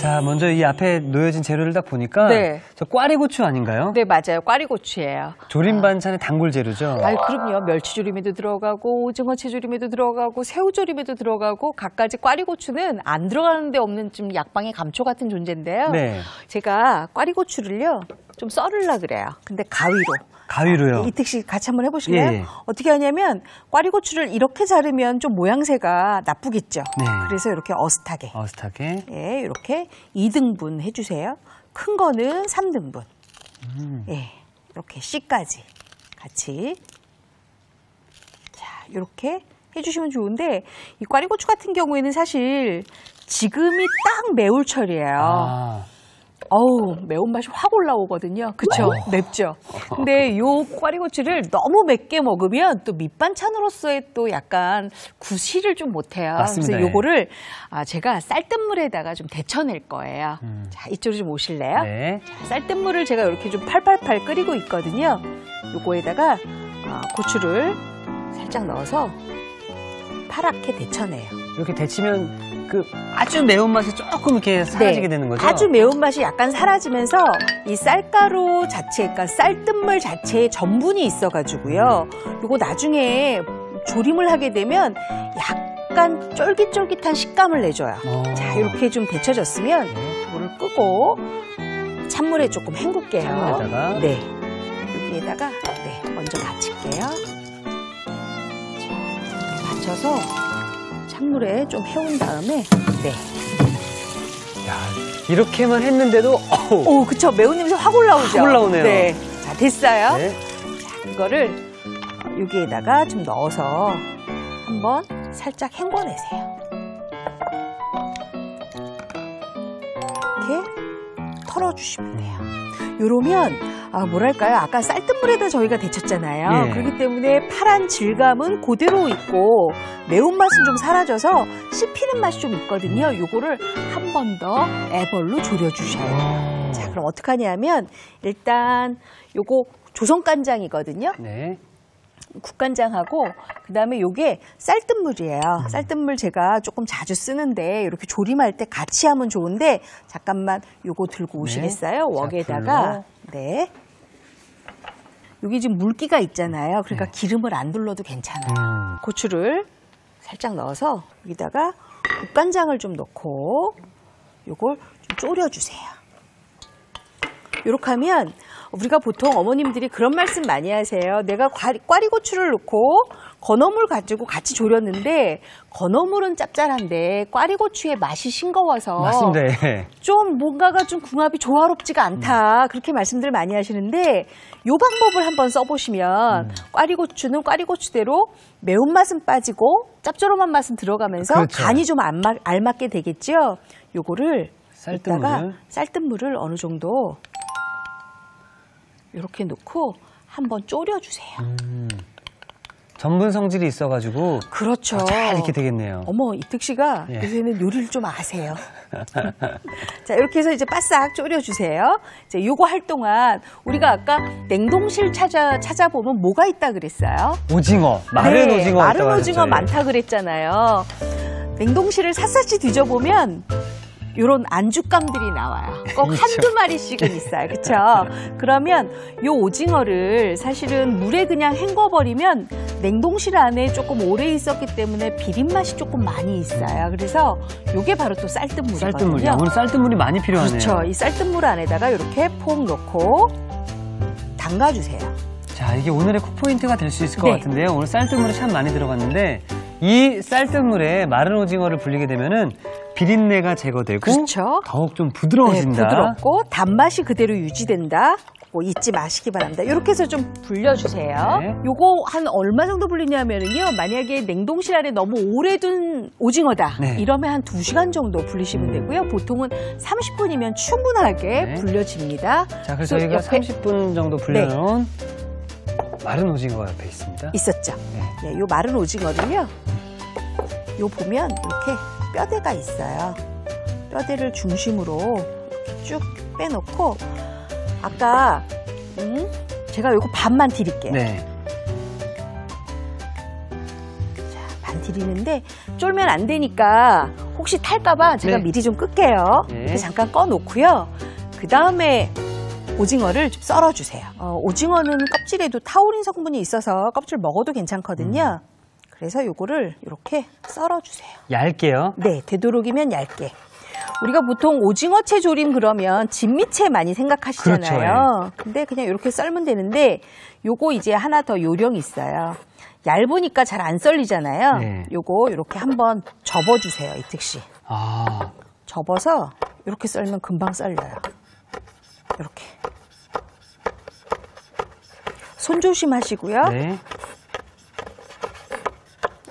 자, 먼저 이 앞에 놓여진 재료를 딱 보니까 네. 저 꽈리고추 아닌가요? 네, 맞아요. 꽈리고추예요. 조림 반찬의 단골 재료죠? 아유, 그럼요. 멸치조림에도 들어가고 오징어 채조림에도 들어가고 새우조림에도 들어가고 갖가지 꽈리고추는 안 들어가는 데 없는 좀 약방의 감초 같은 존재인데요. 네. 제가 꽈리고추를요 좀 썰으려 그래요. 근데 가위로요? 이택 씨 같이 한번 해보실래요? 예. 어떻게 하냐면 꽈리고추를 이렇게 자르면 좀 모양새가 나쁘겠죠. 네. 그래서 이렇게 어슷하게. 예, 이렇게 2등분 해주세요. 큰 거는 3등분. 예, 이렇게 C까지 같이. 자, 이렇게 해주시면 좋은데 이 꽈리고추 같은 경우에는 사실 지금이 딱 매울철이에요. 어우, 매운맛이 확 올라오거든요. 그쵸? 맵죠? 근데 요 꽈리고추를 너무 맵게 먹으면 또 밑반찬으로서의 또 약간 구실을 좀 못해요. 맞습니다. 그래서 요거를 제가 쌀뜨물에다가 좀 데쳐낼 거예요. 자, 이쪽으로 좀 오실래요? 네. 자, 쌀뜨물을 제가 이렇게 좀 팔팔팔 끓이고 있거든요. 요거에다가 고추를 살짝 넣어서 파랗게 데쳐내요. 이렇게 데치면 그 아주 매운맛이 조금 이렇게 사라지게 되는 거죠? 아주 매운맛이 약간 사라지면서 이 쌀가루 자체, 그러니까 쌀뜨물 자체에 전분이 있어가지고요. 요거 나중에 조림을 하게 되면 약간 쫄깃쫄깃한 식감을 내줘요. 자, 이렇게 좀 데쳐졌으면 이거를 끄고 찬물에 조금 헹굴게요. 찬물에다가? 네. 여기에다가 먼저 받칠게요. 자, 받쳐서 찬물에 좀 해온 다음에 야, 이렇게만 했는데도 오, 그쵸. 매운 냄새 확 올라오죠? 확 올라오네요. 네. 자, 됐어요. 네. 자, 이거를 여기에다가 좀 넣어서 한번 살짝 헹궈내세요. 이렇게 털어주시면 돼요. 요러면 뭐랄까요? 아까 쌀뜨물에다 저희가 데쳤잖아요. 예. 그렇기 때문에 파란 질감은 그대로 있고 매운맛은 좀 사라져서 씹히는 맛이 좀 있거든요. 요거를 한 번 더 애벌로 졸여주셔요. 자, 그럼 어떻게 하냐면 일단 요거 조선간장이거든요. 네. 국간장하고 그다음에 요게 쌀뜨물이에요. 쌀뜨물 제가 조금 자주 쓰는데 이렇게 조림할 때 같이 하면 좋은데 잠깐만 요거 들고 오시겠어요? 웍에다가 네. 여기 지금 물기가 있잖아요. 그러니까 기름을 안 둘러도 괜찮아요. 고추를 살짝 넣어서 여기다가 국간장을 좀 넣고 요걸 좀 졸여주세요. 이렇게 하면 우리가 보통 어머님들이 그런 말씀 많이 하세요. 내가 꽈리고추를 넣고 건어물 가지고 같이 졸였는데 건어물은 짭짤한데 꽈리고추의 맛이 싱거워서 맞습니다. 좀 뭔가가 좀 궁합이 조화롭지가 않다. 그렇게 말씀들 많이 하시는데 이 방법을 한번 써보시면 꽈리고추는 꽈리고추대로 매운맛은 빠지고 짭조름한 맛은 들어가면서 그렇죠. 간이 좀 알맞게 되겠죠. 요거를 쌀뜨물을 쌀뜨물을 어느 정도 이렇게 넣고 한번 졸여주세요. 전분 성질이 있어가지고 그렇죠. 잘 이렇게 되겠네요. 어머, 이택 씨가 예. 요새는 요리를 좀 아세요. 자, 이렇게 해서 이제 바싹 졸여주세요. 이제 요거 할 동안 우리가 아까 냉동실 찾아보면 뭐가 있다 그랬어요? 오징어, 마른 오징어. 마른 오징어 많다 그랬잖아요. 냉동실을 샅샅이 뒤져보면 요런 안주감들이 나와요. 꼭 한두 마리씩은 있어요. 그쵸? 그러면 요 오징어를 사실은 물에 그냥 헹궈버리면 냉동실 안에 조금 오래 있었기 때문에 비린맛이 조금 많이 있어요. 그래서 요게 바로 또 쌀뜨물이거든요. 쌀뜨물이요? 오늘 쌀뜨물이 많이 필요하네요. 그렇죠. 이 쌀뜨물 안에다가 이렇게 폭 넣고 담가주세요. 자, 이게 오늘의 쿡포인트가 될 수 있을 것 네. 같은데요. 오늘 쌀뜨물이 참 많이 들어갔는데 이 쌀뜨물에 마른 오징어를 불리게 되면은 비린내가 제거되고 그렇죠. 더욱 좀 부드러워진다. 네, 부드럽고 단맛이 그대로 유지된다. 잊지 마시기 바랍니다. 이렇게 해서 좀 불려주세요. 네. 요거 한 얼마 정도 불리냐면요. 만약에 냉동실 안에 너무 오래 둔 오징어다. 네. 이러면 한 2시간 정도 불리시면 되고요. 보통은 30분이면 충분하게 네. 불려집니다. 자, 그래서 저희가 30분 정도 불려놓은 마른 오징어가 옆에 있습니다. 있었죠. 네. 요 마른 오징어를요. 요 보면 이렇게 뼈대가 있어요. 뼈대를 중심으로 이렇게 쭉 빼놓고 아까 제가 요거 반만 드릴게요. 네. 자, 반 드리는데 쫄면 안 되니까 혹시 탈까봐 제가 네. 미리 좀 끌게요. 네. 이렇게 잠깐 꺼놓고요. 그 다음에 오징어를 좀 썰어주세요. 오징어는 껍질에도 타우린 성분이 있어서 껍질 먹어도 괜찮거든요. 그래서 요거를 이렇게 썰어주세요. 얇게요? 네, 되도록이면 얇게. 우리가 보통 오징어채 조림 그러면 진미채 많이 생각하시잖아요. 그렇죠, 근데 그냥 이렇게 썰면 되는데 요거 이제 하나 더 요령이 있어요. 얇으니까 잘 안 썰리잖아요. 네. 요거 이렇게 한번 접어주세요, 이특 씨. 아, 접어서 이렇게 썰면 금방 썰려요. 이렇게. 손 조심하시고요. 네.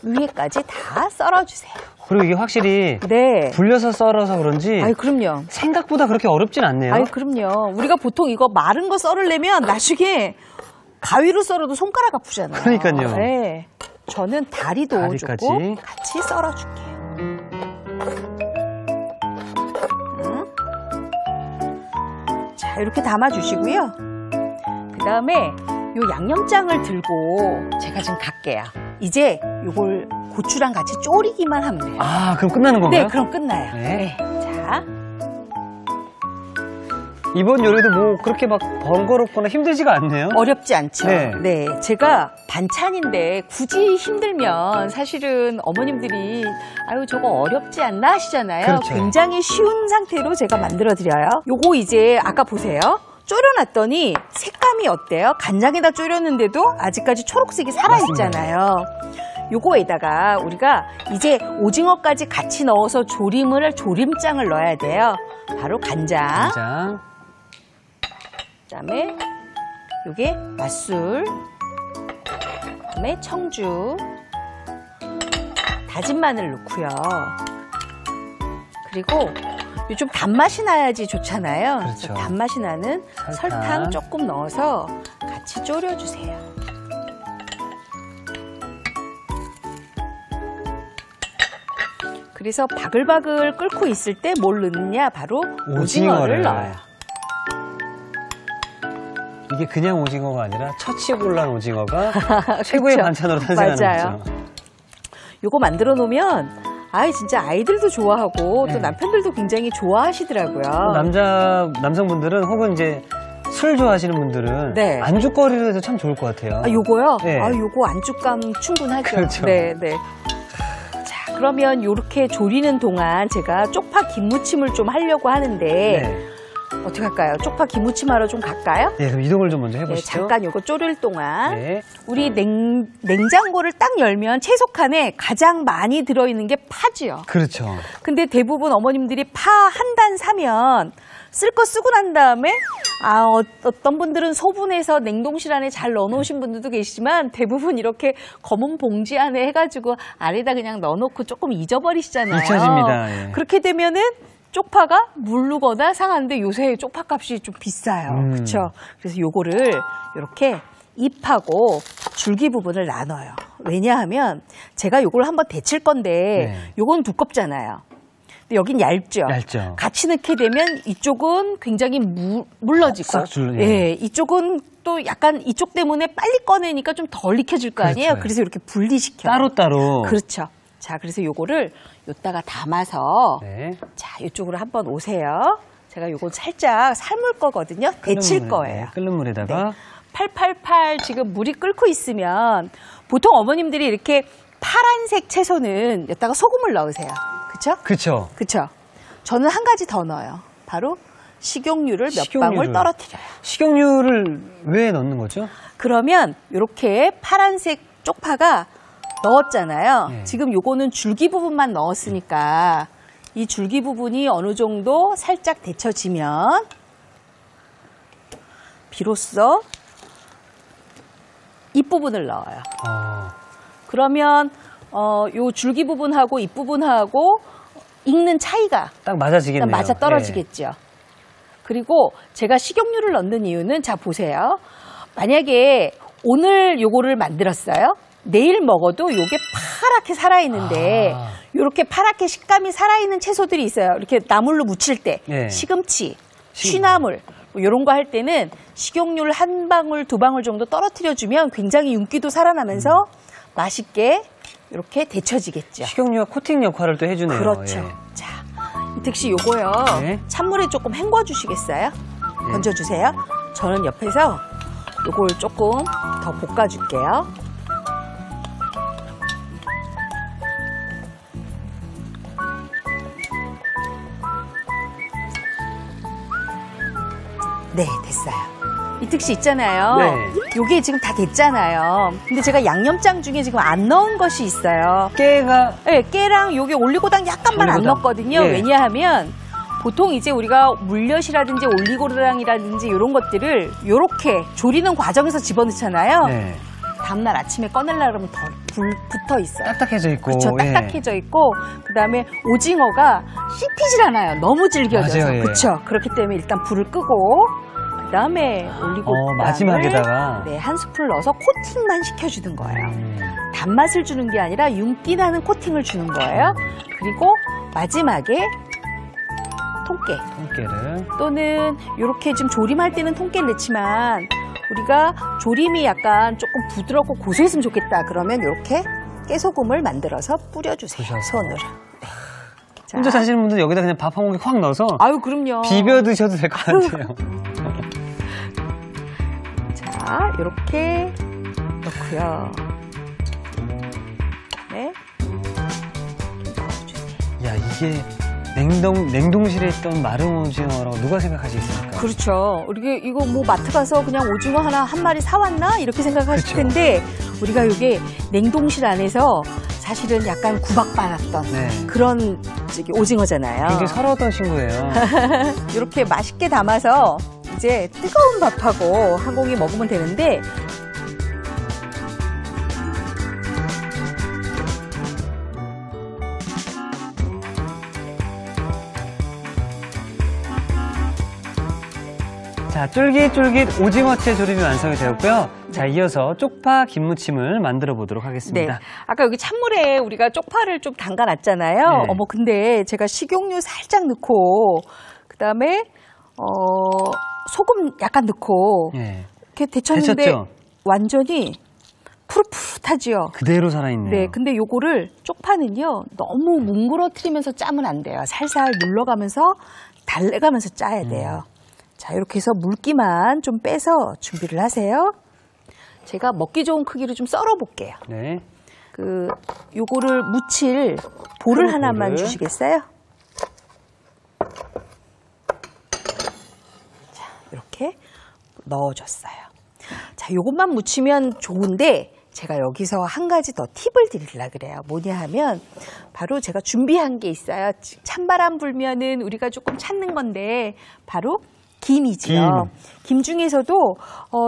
위에까지 다 썰어주세요. 그리고 이게 확실히 네. 불려서 썰어서 그런지 아이, 그럼요. 생각보다 그렇게 어렵진 않네요. 아이, 그럼요. 우리가 보통 이거 마른 거 썰으려면 나중에 가위로 썰어도 손가락 아프잖아요. 그러니까요. 네. 저는 다리도 다리까지. 조금 같이 썰어줄게요. 자, 이렇게 담아주시고요. 그 다음에 요 양념장을 들고 제가 지금 갈게요. 이제 요걸 고추랑 같이 졸이기만 하면 돼요. 아, 그럼 끝나는 건가요? 네, 그럼 끝나요. 네. 자, 이번 요리도 뭐 그렇게 막 번거롭거나 힘들지가 않네요. 어렵지 않죠? 네. 네. 제가 반찬인데 굳이 힘들면 사실은 어머님들이 아유, 저거 어렵지 않나 하시잖아요. 그렇죠. 굉장히 쉬운 상태로 제가 만들어드려요. 요거 이제 아까 보세요. 졸여놨더니 색감이 어때요? 간장에다 졸였는데도 아직까지 초록색이 살아있잖아요. 요거에다가 우리가 이제 오징어까지 같이 넣어서 조림을 할 조림장을 넣어야 돼요. 바로 간장. 자, 그다음에 요게 맛술, 그다음에 청주, 다진 마늘 넣고요. 그리고 요 좀 단맛이 나야지 좋잖아요. 그렇죠. 그래서 단맛이 나는 설탕 조금 넣어서 같이 졸여주세요. 그래서 바글바글 끓고 있을 때 뭘 넣느냐? 바로 오징어를 넣어요. 이게 그냥 오징어가 아니라 처치곤란 오징어가 최고의 그쵸? 반찬으로 탄생하는 맞아요. 거죠. 요거 만들어 놓으면 진짜 아이들도 좋아하고 또 남편들도 굉장히 좋아하시더라고요. 남성분들은 혹은 이제 술 좋아하시는 분들은 네. 안주거리로 해도 참 좋을 것 같아요. 요거요? 네. 요거 안주감 충분하죠. 그렇죠. 네, 네. 자, 그러면 요렇게 조리는 동안 제가 쪽파 김무침을 좀 하려고 하는데 네. 어떻게 할까요? 쪽파 김무침 하러 좀 갈까요? 네, 그럼 이동을 좀 먼저 네, 해보시죠. 잠깐 요거 졸일 동안 네. 우리 냉장고를 딱 열면 채소 칸에 가장 많이 들어있는 게 파지요. 그렇죠. 근데 대부분 어머님들이 파 한 단 사면 쓸 거 쓰고 난 다음에 어떤 분들은 소분해서 냉동실 안에 잘 넣어놓으신 분들도 계시지만 대부분 이렇게 검은 봉지 안에 해가지고 안에다 그냥 넣어놓고 조금 잊어버리시잖아요. 잊혀집니다. 예. 그렇게 되면은 쪽파가 물르거나 상하는데 요새 쪽파 값이 좀 비싸요. 그렇죠? 그래서 요거를 이렇게 잎하고 줄기 부분을 나눠요. 왜냐하면 제가 요걸 한번 데칠 건데 네. 요건 두껍잖아요. 근데 여긴 얇죠. 얇죠. 같이 넣게 되면 이쪽은 굉장히 물러지고, 싹 줄로, 예, 이쪽은 또 약간 이쪽 때문에 빨리 꺼내니까 좀 덜 익혀질 거 아니에요. 그렇죠. 그래서 이렇게 분리시켜요. 따로따로. 그렇죠. 자, 그래서 요거를 요따가 담아서 네. 자, 이쪽으로 한번 오세요. 제가 요거 살짝 삶을 거거든요. 데칠 거예요. 네, 끓는 물에다가. 네. 888 지금 물이 끓고 있으면 보통 어머님들이 이렇게 파란색 채소는 여기다가 소금을 넣으세요. 그렇죠? 그렇죠. 그렇죠. 저는 한 가지 더 넣어요. 바로 식용유를 몇 방울 떨어뜨려요. 식용유를 왜 넣는 거죠? 그러면 이렇게 파란색 쪽파가 넣었잖아요. 네. 지금 요거는 줄기 부분만 넣었으니까 이 줄기 부분이 어느 정도 살짝 데쳐지면 비로소 잎부분을 넣어요. 그러면 요 줄기 부분하고 잎 부분하고 익는 차이가 딱 맞아지겠네요. 맞아 떨어지겠죠. 네. 그리고 제가 식용유를 넣는 이유는 자 보세요. 만약에 오늘 요거를 만들었어요. 내일 먹어도 요게 파랗게 살아있는데 요렇게 파랗게 식감이 살아있는 채소들이 있어요. 이렇게 나물로 무칠 때 네. 시금치, 취나물 뭐 이런 거 할 때는 식용유를 한 방울, 두 방울 정도 떨어뜨려주면 굉장히 윤기도 살아나면서 맛있게 이렇게 데쳐지겠죠. 식용유가 코팅 역할을 또 해주네요. 그렇죠. 예. 자, 이택 씨 요거요. 네. 찬물에 조금 헹궈 주시겠어요? 건져 주세요. 저는 옆에서 요걸 조금 더 볶아 줄게요. 네, 됐어요. 이택 씨 있잖아요. 네. 요게 지금 다 됐잖아요. 근데 제가 양념장 중에 지금 안 넣은 것이 있어요. 깨가 네, 깨랑 요게 올리고당 약간만 안 올리고당. 넣었거든요. 예. 왜냐하면 보통 이제 우리가 물엿이라든지 올리고당이라든지 이런 것들을 요렇게 조리는 과정에서 집어넣잖아요. 네. 다음날 아침에 꺼내려고 하면 더 붙어 있어요. 딱딱해져 있고. 그렇죠. 예. 딱딱해져 있고 그다음에 오징어가 씹히질 않아요. 너무 질겨져서. 맞아요, 예. 그렇죠. 그렇기 때문에 일단 불을 끄고 그다음에 올리고당을 마지막에다가. 네, 한 스푼 넣어서 코팅만 시켜주는 거예요. 단맛을 주는 게 아니라 윤기 나는 코팅을 주는 거예요. 그리고 마지막에 통깨 통깨를. 또는 이렇게 지금 조림할 때는 통깨를 넣지만 우리가 조림이 약간 조금 부드럽고 고소했으면 좋겠다. 그러면 이렇게 깨소금을 만들어서 뿌려주세요. 부셔서. 손으로. 네. 자. 혼자 사시는 분들 여기다 그냥 밥 한 공기 확 넣어서 아유 그럼요. 비벼 드셔도 될 것 같아요. 자 이렇게 넣고요. 네. 넣어주세요. 야, 이게 냉동실에 있던 마른 오징어라고 누가 생각하시겠습니까? 그렇죠. 우리가 이거 뭐 마트 가서 그냥 오징어 한 마리 사왔나 이렇게 생각하실 그렇죠. 텐데 우리가 이게 냉동실 안에서 사실은 약간 구박받았던 네. 그런 오징어잖아요. 굉장히 서러웠던 친구예요. 이렇게 맛있게 담아서 이제 뜨거운 밥하고 한 공기 먹으면 되는데 자, 쫄깃쫄깃 오징어채 조림이 완성이 되었고요. 자, 이어서 쪽파 김무침을 만들어 보도록 네. 하겠습니다. 아까 여기 찬물에 우리가 쪽파를 좀 담가놨잖아요. 네. 어머, 근데 제가 식용유 살짝 넣고, 그 다음에, 소금 약간 넣고, 네. 이렇게 데쳤는데, 데쳤죠? 완전히 푸릇푸릇하지요. 그대로 살아있네요. 네, 근데 요거를, 쪽파는요, 너무 뭉그러뜨리면서 짜면 안 돼요. 살살 눌러가면서, 달래가면서 짜야 돼요. 자, 이렇게 해서 물기만 좀 빼서 준비를 하세요. 제가 먹기 좋은 크기로 좀 썰어 볼게요. 네. 요거를 무칠 볼을 하나만 볼을. 주시겠어요? 자, 이렇게 넣어줬어요. 자, 요것만 무치면 좋은데 제가 여기서 한 가지 더 팁을 드리려고 그래요. 뭐냐 하면 바로 제가 준비한 게 있어요. 찬바람 불면은 우리가 조금 찾는 건데 바로 김이지요. 김 중에서도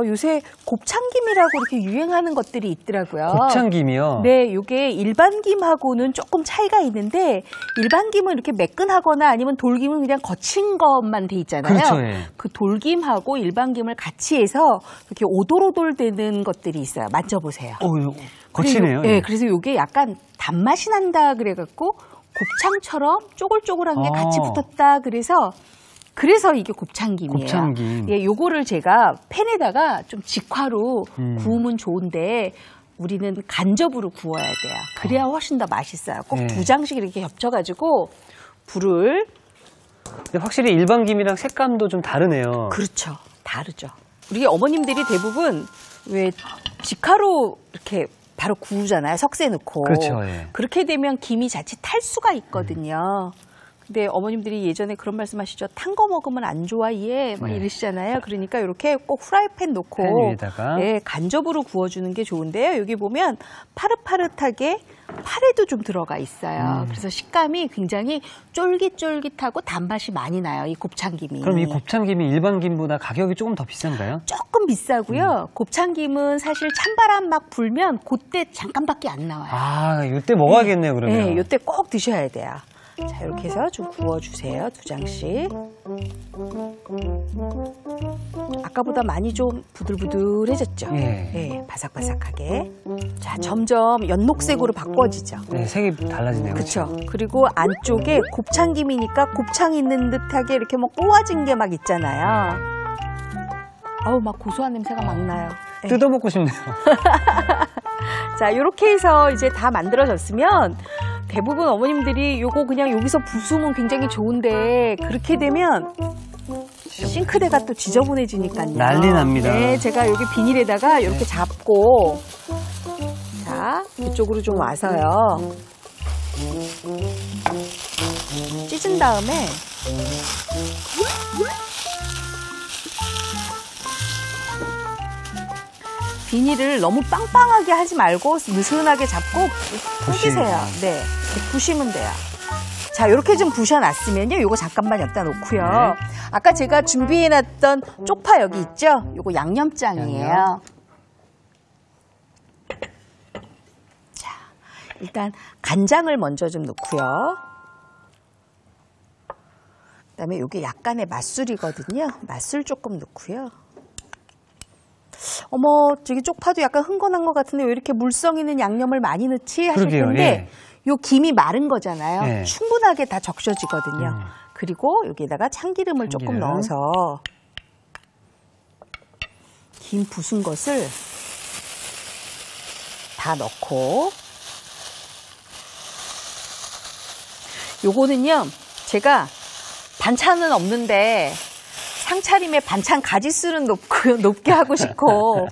요새 곱창김이라고 이렇게 유행하는 것들이 있더라고요. 곱창김이요? 네, 요게 일반 김하고는 조금 차이가 있는데 일반 김은 이렇게 매끈하거나 아니면 돌김은 그냥 거친 것만 돼 있잖아요. 그렇죠, 예. 그 돌김하고 일반 김을 같이 해서 이렇게 오돌오돌 되는 것들이 있어요. 만져보세요. 거치네요. 네, 그래서 요게 약간 단맛이 난다 그래갖고 곱창처럼 쪼글쪼글한 게 같이 붙었다 그래서 이게 곱창김이에요. 곱창김. 예, 요거를 제가 팬에다가 좀 직화로 구우면 좋은데 우리는 간접으로 구워야 돼요. 그래야 훨씬 더 맛있어요. 꼭 네. 두 장씩 이렇게 겹쳐가지고 불을. 근데 확실히 일반 김이랑 색감도 좀 다르네요. 그렇죠. 다르죠. 우리 어머님들이 대부분 왜 직화로 이렇게 바로 구우잖아요. 석쇠 넣고. 그렇죠, 예. 그렇게 되면 김이 자칫 탈 수가 있거든요. 근데 어머님들이 예전에 그런 말씀하시죠. 탄 거 먹으면 안 좋아 얘 막 네. 이러시잖아요. 그러니까 이렇게 꼭 후라이팬 놓고 팬 위에다가. 예, 간접으로 구워주는 게 좋은데요. 여기 보면 파릇파릇하게 파래도 좀 들어가 있어요. 그래서 식감이 굉장히 쫄깃쫄깃하고 단맛이 많이 나요. 이 곱창김이. 그럼 이 곱창김이 일반 김보다 가격이 조금 더 비싼가요? 조금 비싸고요. 곱창김은 사실 찬바람 막 불면 그때 잠깐밖에 안 나와요. 아, 이때 먹어야겠네요, 그러면. 네, 이때 꼭 드셔야 돼요. 자, 이렇게 해서 좀 구워주세요. 두 장씩. 아까보다 많이 좀 부들부들해졌죠? 예. 네, 바삭바삭하게. 자, 점점 연녹색으로 바꿔지죠? 네, 색이 달라지네요. 그렇죠. 그리고 안쪽에 곱창김이니까 곱창 있는 듯하게 이렇게 뭐 꼬아진 게 막 있잖아요. 아우, 막 고소한 냄새가 막 나요. 네. 뜯어먹고 싶네요. 자, 이렇게 해서 이제 다 만들어졌으면 대부분 어머님들이 요거 그냥 여기서 부수면 굉장히 좋은데 그렇게 되면 싱크대가 또 지저분해지니까요. 난리 납니다. 네, 제가 여기 비닐에다가 이렇게 잡고 자, 이쪽으로 좀 와서요. 찢은 다음에 비닐을 너무 빵빵하게 하지 말고 느슨하게 잡고 부시세요. 네, 이렇게 부시면 돼요. 자, 이렇게 좀 부셔놨으면요. 요거 잠깐만 여기다 놓고요. 네. 아까 제가 준비해놨던 쪽파 여기 있죠? 요거 양념장이에요. 양념. 자, 일단 간장을 먼저 좀 넣고요. 그다음에 요게 약간의 맛술이거든요. 맛술 조금 넣고요. 어머, 저기 쪽파도 약간 흥건한 것 같은데 왜 이렇게 물성 있는 양념을 많이 넣지? 하실 그러게요, 텐데 예. 요 김이 마른 거잖아요. 예. 충분하게 다 적셔지거든요. 그리고 여기다가 참기름을 조금 참기름. 넣어서 김 부순 것을 다 넣고 요거는요, 제가 반찬은 없는데 상차림에 반찬 가지수는 높게 하고 싶고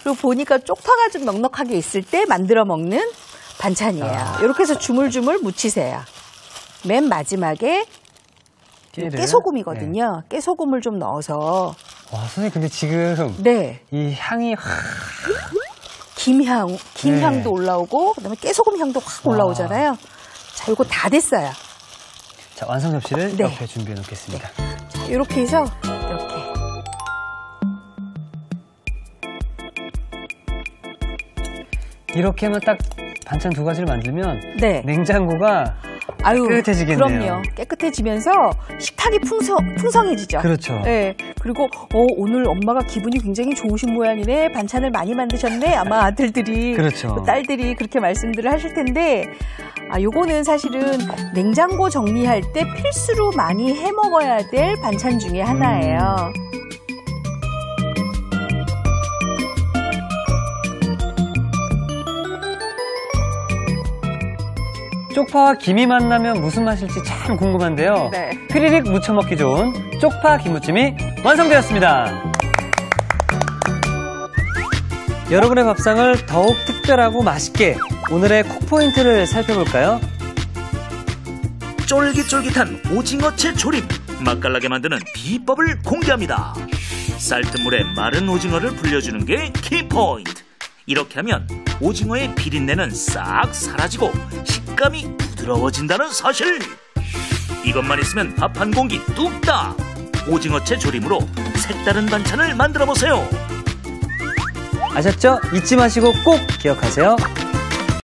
그리고 보니까 쪽파가 좀 넉넉하게 있을 때 만들어 먹는 반찬이에요. 이렇게 해서 주물주물 무치세요. 맨 마지막에 깨를. 깨소금이거든요. 깨소금을 좀 넣어서 와, 선생님 근데 지금 네, 이 향이 확 김향도 올라오고 그다음에 깨소금 향도 확 올라오잖아요. 자, 이거 다 됐어요. 자, 완성 접시를 네. 옆에 준비해 놓겠습니다. 자, 이렇게 해서 이렇게 이렇게 하면 딱 반찬 두 가지를 만들면 네. 냉장고가 아유, 깨끗해지겠네요. 그럼요. 깨끗해지면서 식탁이 풍성해지죠. 그렇죠. 네. 그리고 오늘 엄마가 기분이 굉장히 좋으신 모양이네. 반찬을 많이 만드셨네. 아마 아들들이, 그렇죠. 또 딸들이 그렇게 말씀들을 하실 텐데, 요거는 사실은 냉장고 정리할 때 필수로 많이 해 먹어야 될 반찬 중에 하나예요. 쪽파와 김이 만나면 무슨 맛일지 참 궁금한데요. 네. 피리릭 무쳐 먹기 좋은 쪽파 김무침이 완성되었습니다. 여러분의 밥상을 더욱 특별하고 맛있게 오늘의 콕포인트를 살펴볼까요? 쫄깃쫄깃한 오징어채 조림, 맛깔나게 만드는 비법을 공개합니다. 쌀뜨물에 마른 오징어를 불려주는 게 키포인트. 이렇게 하면 오징어의 비린내는 싹 사라지고 식감이 부드러워진다는 사실. 이것만 있으면 밥 한 공기 뚝딱. 오징어채 조림으로 색다른 반찬을 만들어 보세요. 아셨죠? 잊지 마시고 꼭 기억하세요.